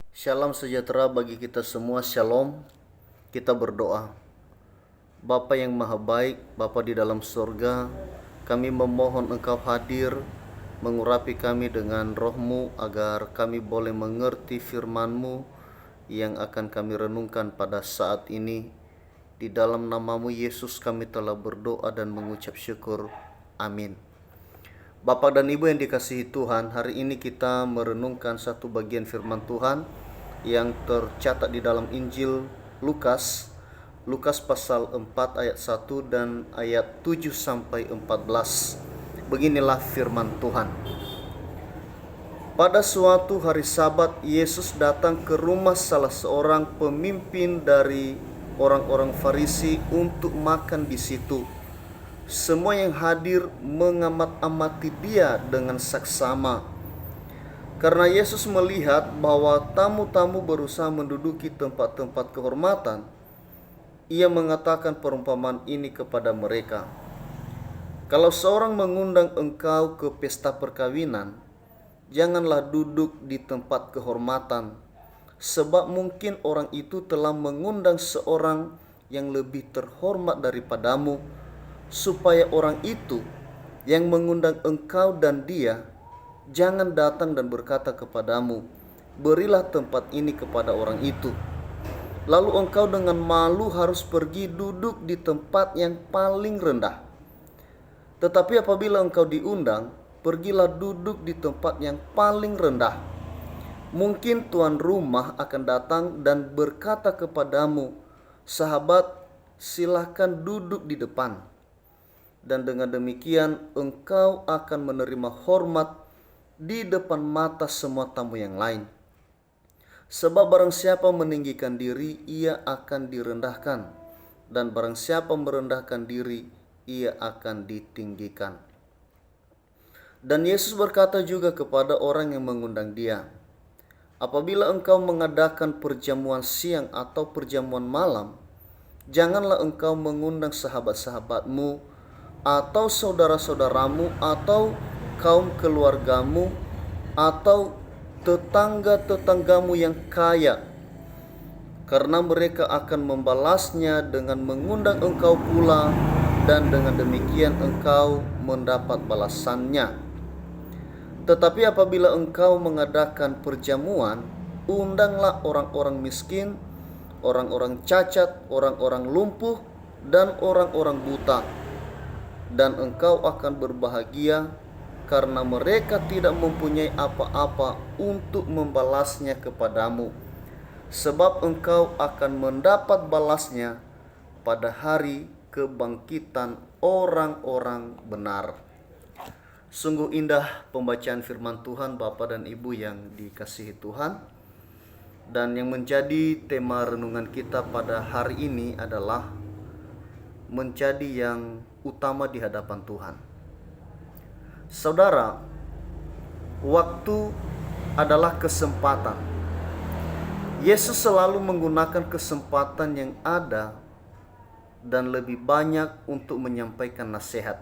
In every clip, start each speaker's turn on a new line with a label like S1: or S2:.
S1: Shalom sejahtera bagi kita semua, shalom. Kita berdoa. Bapa yang maha baik, Bapa di dalam surga, kami memohon Engkau hadir, mengurapi kami dengan roh-Mu agar kami boleh mengerti firman-Mu yang akan kami renungkan pada saat ini. Di dalam nama-Mu Yesus kami telah berdoa dan mengucap syukur. Amin. Bapak dan Ibu yang dikasihi Tuhan, hari ini kita merenungkan satu bagian firman Tuhan yang tercatat di dalam Injil Lukas, Lukas pasal 4 ayat 1 dan ayat 7 sampai 14. Beginilah firman Tuhan. Pada suatu hari Sabat, Yesus datang ke rumah salah seorang pemimpin dari orang-orang Farisi untuk makan di situ. Semua yang hadir mengamat-amati dia dengan saksama. Karena Yesus melihat bahwa tamu-tamu berusaha menduduki tempat-tempat kehormatan, ia mengatakan perumpamaan ini kepada mereka. Kalau seorang mengundang engkau ke pesta perkawinan, janganlah duduk di tempat kehormatan, sebab mungkin orang itu telah mengundang seorang yang lebih terhormat daripadamu, supaya orang itu yang mengundang engkau dan dia jangan datang dan berkata kepadamu, berilah tempat ini kepada orang itu. Lalu engkau dengan malu harus pergi duduk di tempat yang paling rendah. Tetapi apabila engkau diundang, pergilah duduk di tempat yang paling rendah. Mungkin tuan rumah akan datang dan berkata kepadamu, sahabat, silakan duduk di depan. Dan dengan demikian engkau akan menerima hormat di depan mata semua tamu yang lain. Sebab barang siapa meninggikan diri, ia akan direndahkan, dan barang siapa merendahkan diri, ia akan ditinggikan. Dan Yesus berkata juga kepada orang yang mengundang dia, apabila engkau mengadakan perjamuan siang atau perjamuan malam, janganlah engkau mengundang sahabat-sahabatmu, atau saudara-saudaramu, atau kaum keluargamu, atau tetangga-tetanggamu yang kaya, karena mereka akan membalasnya dengan mengundang engkau pula, dan dengan demikian engkau mendapat balasannya. Tetapi apabila engkau mengadakan perjamuan, undanglah orang-orang miskin, orang-orang cacat, orang-orang lumpuh, dan orang-orang buta, dan engkau akan berbahagia karena mereka tidak mempunyai apa-apa untuk membalasnya kepadamu, sebab engkau akan mendapat balasnya pada hari kebangkitan orang-orang benar. Sungguh indah pembacaan firman Tuhan, Bapak dan Ibu yang dikasihi Tuhan. Dan yang menjadi tema renungan kita pada hari ini adalah menjadi yang utama di hadapan Tuhan. Saudara, waktu adalah kesempatan. Yesus selalu menggunakan kesempatan yang ada dan lebih banyak untuk menyampaikan nasihat.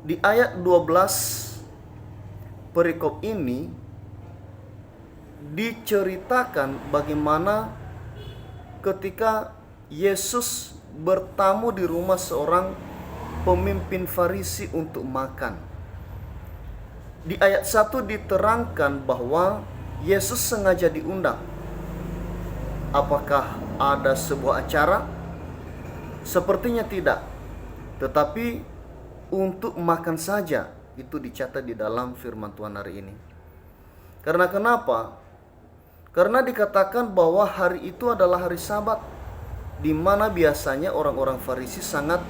S1: Di ayat 12 perikop ini diceritakan bagaimana ketika Yesus bertamu di rumah seorang pemimpin Farisi untuk makan. Di ayat 1 diterangkan bahwa Yesus sengaja diundang. Apakah ada sebuah acara? Sepertinya tidak. Tetapi untuk makan saja, itu dicatat di dalam firman Tuhan hari ini. Karena kenapa? Karena dikatakan bahwa hari itu adalah hari Sabat, di mana biasanya orang-orang Farisi sangat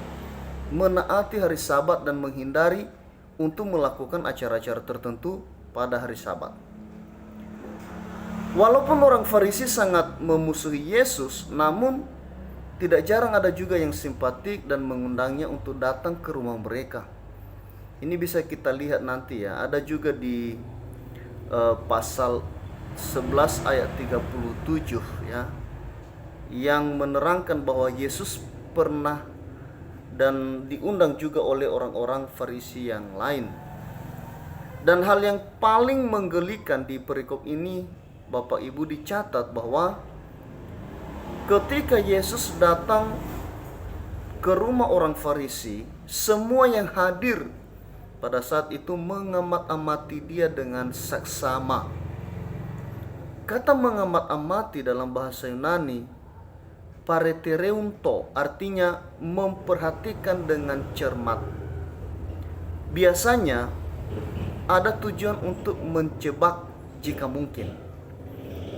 S1: menaati hari Sabat dan menghindari untuk melakukan acara-acara tertentu pada hari Sabat. Walaupun orang Farisi sangat memusuhi Yesus, namun tidak jarang ada juga yang simpatik dan mengundangnya untuk datang ke rumah mereka. Ini bisa kita lihat nanti ya, ada juga di pasal 11 ayat 37 ya, yang menerangkan bahwa Yesus pernah dan diundang juga oleh orang-orang Farisi yang lain. Dan hal yang paling menggelikan di perikop ini Bapak Ibu, dicatat bahwa ketika Yesus datang ke rumah orang Farisi, semua yang hadir pada saat itu mengamat-amati dia dengan saksama. Kata mengamat-amati dalam bahasa Yunani paretereunto, artinya memperhatikan dengan cermat. Biasanya ada tujuan untuk menjebak jika mungkin.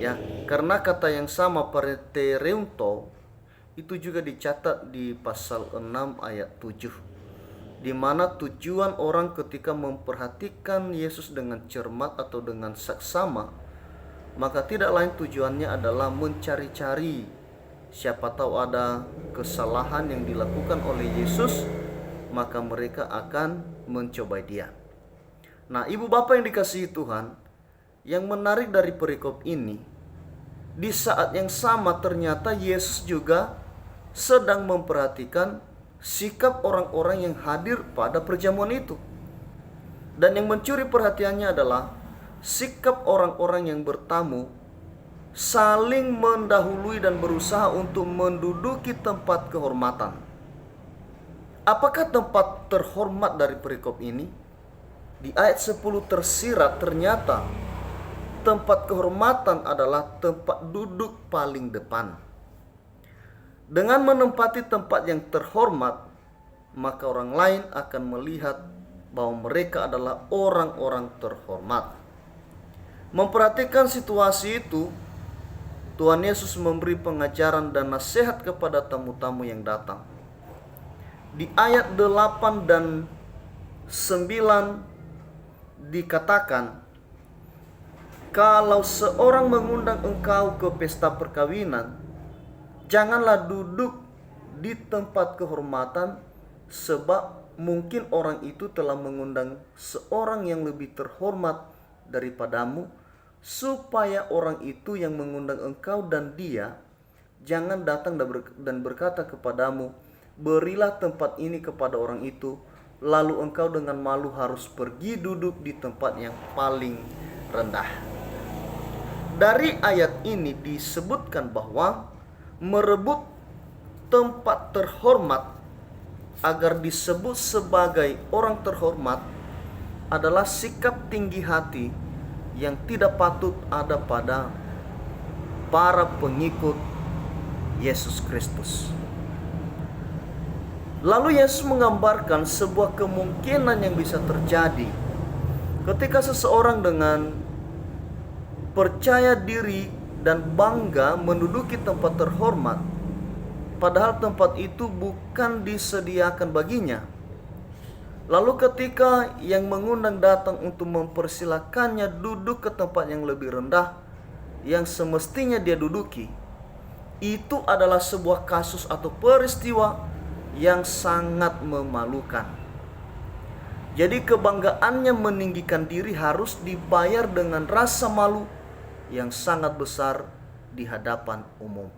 S1: Ya, karena kata yang sama paretereunto itu juga dicatat di pasal 6 ayat 7, di mana tujuan orang ketika memperhatikan Yesus dengan cermat atau dengan saksama, maka tidak lain tujuannya adalah mencari-cari siapa tahu ada kesalahan yang dilakukan oleh Yesus, maka mereka akan mencobai dia. Nah, ibu bapak yang dikasihi Tuhan, yang menarik dari perikop ini, di saat yang sama ternyata Yesus juga sedang memperhatikan sikap orang-orang yang hadir pada perjamuan itu. Dan yang mencuri perhatiannya adalah sikap orang-orang yang bertamu saling mendahului dan berusaha untuk menduduki tempat kehormatan. Apakah tempat terhormat dari perikop ini? Di ayat 10 tersirat ternyata tempat kehormatan adalah tempat duduk paling depan. Dengan menempati tempat yang terhormat, maka orang lain akan melihat bahwa mereka adalah orang-orang terhormat. Memperhatikan situasi itu, Tuhan Yesus memberi pengajaran dan nasihat kepada tamu-tamu yang datang. Di ayat 8 dan 9 dikatakan, kalau seorang mengundang engkau ke pesta perkawinan, janganlah duduk di tempat kehormatan, sebab mungkin orang itu telah mengundang seorang yang lebih terhormat daripadamu, supaya orang itu yang mengundang engkau dan dia jangan datang dan berkata kepadamu, berilah tempat ini kepada orang itu, lalu engkau dengan malu harus pergi duduk di tempat yang paling rendah. Dari ayat ini disebutkan bahwa merebut tempat terhormat agar disebut sebagai orang terhormat adalah sikap tinggi hati yang tidak patut ada pada para pengikut Yesus Kristus. Lalu Yesus menggambarkan sebuah kemungkinan yang bisa terjadi ketika seseorang dengan percaya diri dan bangga menduduki tempat terhormat, padahal tempat itu bukan disediakan baginya. Lalu ketika yang mengundang datang untuk mempersilakannya duduk ke tempat yang lebih rendah yang semestinya dia duduki, itu adalah sebuah kasus atau peristiwa yang sangat memalukan. Jadi kebanggaannya meninggikan diri harus dibayar dengan rasa malu yang sangat besar di hadapan umum.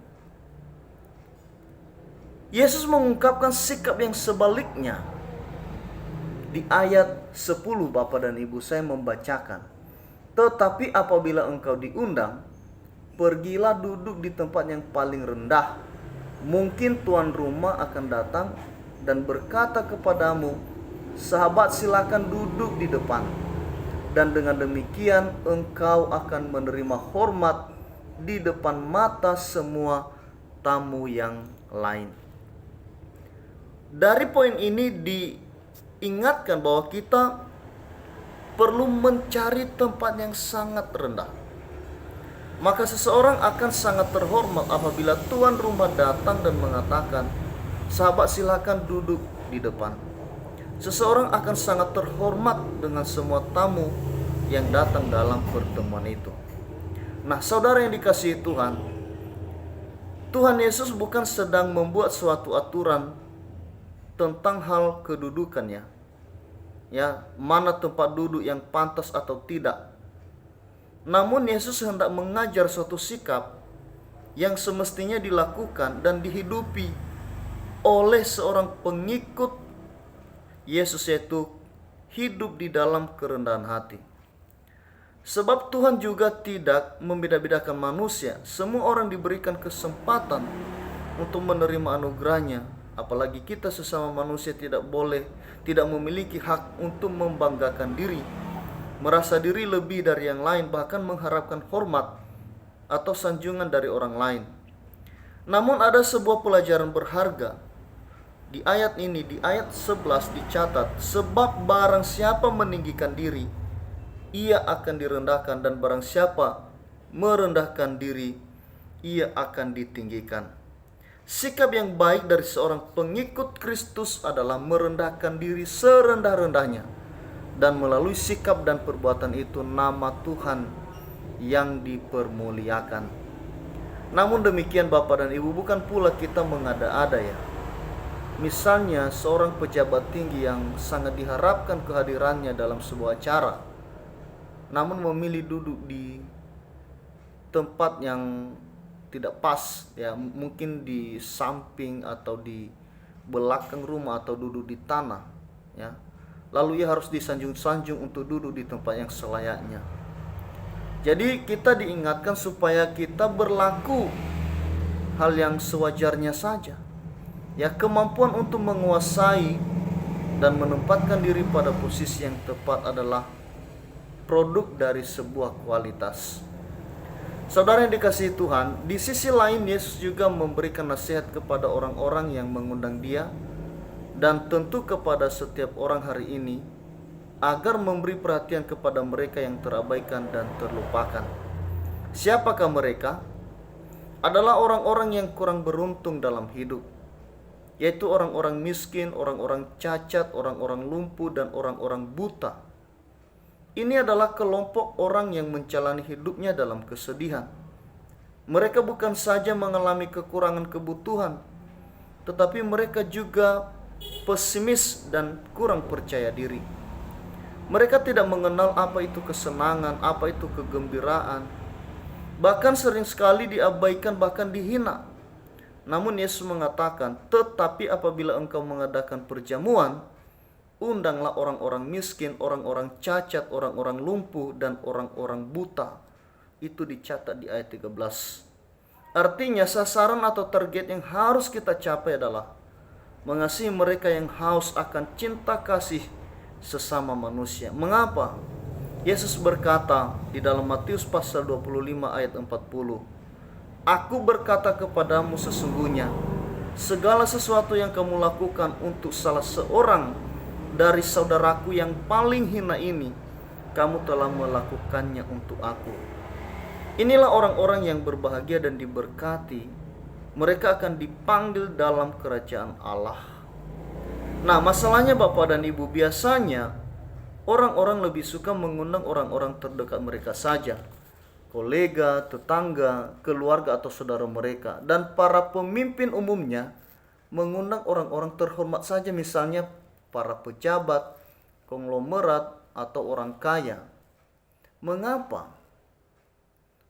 S1: Yesus mengungkapkan sikap yang sebaliknya. Di ayat 10 Bapak dan Ibu saya membacakan, tetapi apabila engkau diundang, pergilah duduk di tempat yang paling rendah. Mungkin tuan rumah akan datang dan berkata kepadamu, sahabat, silakan duduk di depan. Dan dengan demikian engkau akan menerima hormat di depan mata semua tamu yang lain. Dari poin ini diingatkan bahwa kita perlu mencari tempat yang sangat rendah. Maka seseorang akan sangat terhormat apabila tuan rumah datang dan mengatakan, sahabat, silakan duduk di depan. Seseorang akan sangat terhormat dengan semua tamu yang datang dalam pertemuan itu. Nah, saudara yang dikasihi Tuhan, Tuhan Yesus bukan sedang membuat suatu aturan tentang hal kedudukannya, ya, mana tempat duduk yang pantas atau tidak. Namun Yesus hendak mengajar suatu sikap yang semestinya dilakukan dan dihidupi oleh seorang pengikut Yesus, yaitu hidup di dalam kerendahan hati. Sebab Tuhan juga tidak membeda-bedakan manusia. Semua orang diberikan kesempatan untuk menerima anugerahnya. Apalagi kita sesama manusia tidak memiliki hak untuk membanggakan diri, merasa diri lebih dari yang lain, bahkan mengharapkan hormat atau sanjungan dari orang lain. Namun ada sebuah pelajaran berharga. Di ayat ini, di ayat 11 dicatat, sebab barang siapa meninggikan diri, ia akan direndahkan, dan barang siapa merendahkan diri, ia akan ditinggikan. Sikap yang baik dari seorang pengikut Kristus adalah merendahkan diri serendah-rendahnya, dan melalui sikap dan perbuatan itu nama Tuhan yang dipermuliakan. Namun demikian Bapak dan Ibu, bukan pula kita mengada-ada ya. Misalnya seorang pejabat tinggi yang sangat diharapkan kehadirannya dalam sebuah acara, namun memilih duduk di tempat yang tidak pas ya, mungkin di samping atau di belakang rumah atau duduk di tanah ya. Lalu ia harus disanjung-sanjung untuk duduk di tempat yang selayaknya. Jadi kita diingatkan supaya kita berlaku hal yang sewajarnya saja. Ya, kemampuan untuk menguasai dan menempatkan diri pada posisi yang tepat adalah produk dari sebuah kualitas. Saudara yang dikasihi Tuhan, di sisi lain Yesus juga memberikan nasihat kepada orang-orang yang mengundang Dia, dan tentu kepada setiap orang hari ini, agar memberi perhatian kepada mereka yang terabaikan dan terlupakan. Siapakah mereka? Adalah orang-orang yang kurang beruntung dalam hidup, yaitu orang-orang miskin, orang-orang cacat, orang-orang lumpuh, dan orang-orang buta. Ini adalah kelompok orang yang menjalani hidupnya dalam kesedihan. Mereka bukan saja mengalami kekurangan kebutuhan, tetapi mereka juga pesimis dan kurang percaya diri. Mereka tidak mengenal apa itu kesenangan, apa itu kegembiraan. Bahkan sering sekali diabaikan, bahkan dihina. Namun Yesus mengatakan, tetapi apabila engkau mengadakan perjamuan, undanglah orang-orang miskin, orang-orang cacat, orang-orang lumpuh, dan orang-orang buta. Itu dicatat di ayat 13. Artinya sasaran atau target yang harus kita capai adalah mengasihi mereka yang haus akan cinta kasih sesama manusia. Mengapa? Yesus berkata di dalam Matius pasal 25 ayat 40, Aku berkata kepadamu sesungguhnya, segala sesuatu yang kamu lakukan untuk salah seorang dari saudaraku yang paling hina ini, kamu telah melakukannya untuk aku. Inilah orang-orang yang berbahagia dan diberkati. Mereka akan dipanggil dalam kerajaan Allah. Nah, masalahnya Bapak dan Ibu, biasanya orang-orang lebih suka mengundang orang-orang terdekat mereka saja, kolega, tetangga, keluarga, atau saudara mereka. Dan para pemimpin umumnya mengundang orang-orang terhormat saja, misalnya para pejabat, konglomerat, atau orang kaya. Mengapa?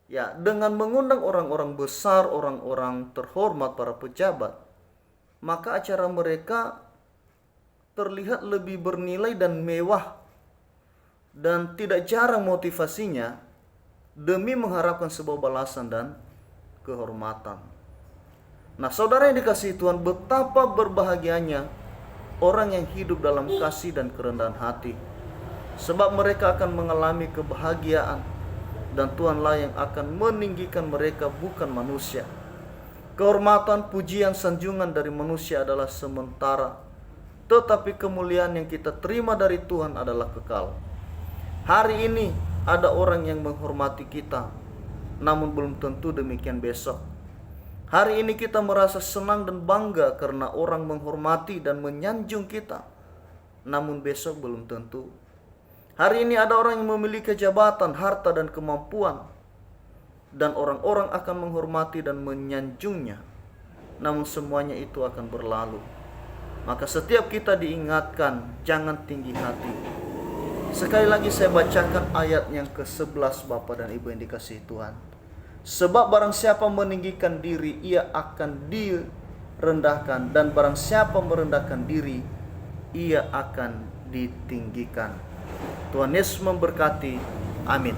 S1: Ya, dengan mengundang orang-orang besar, orang-orang terhormat, para pejabat, maka acara mereka terlihat lebih bernilai dan mewah, dan tidak jarang motivasinya demi mengharapkan sebuah balasan dan kehormatan. Nah, saudara yang dikasihi Tuhan, betapa berbahagianya orang yang hidup dalam kasih dan kerendahan hati, sebab mereka akan mengalami kebahagiaan, dan Tuhanlah yang akan meninggikan mereka, bukan manusia. Kehormatan, pujian, sanjungan dari manusia adalah sementara, tetapi kemuliaan yang kita terima dari Tuhan adalah kekal. Hari ini ada orang yang menghormati kita, namun belum tentu demikian besok. Hari ini kita merasa senang dan bangga karena orang menghormati dan menyanjung kita, namun besok belum tentu. Hari ini ada orang yang memiliki jabatan, harta, dan kemampuan, dan orang-orang akan menghormati dan menyanjungnya, namun semuanya itu akan berlalu. Maka setiap kita diingatkan, jangan tinggi hati. Sekali lagi saya bacakan ayat yang ke-11 Bapak dan Ibu yang dikasihi Tuhan. Sebab barang siapa meninggikan diri, ia akan direndahkan, dan barang siapa merendahkan diri, ia akan ditinggikan. Tuhan Yesus memberkati. Amin.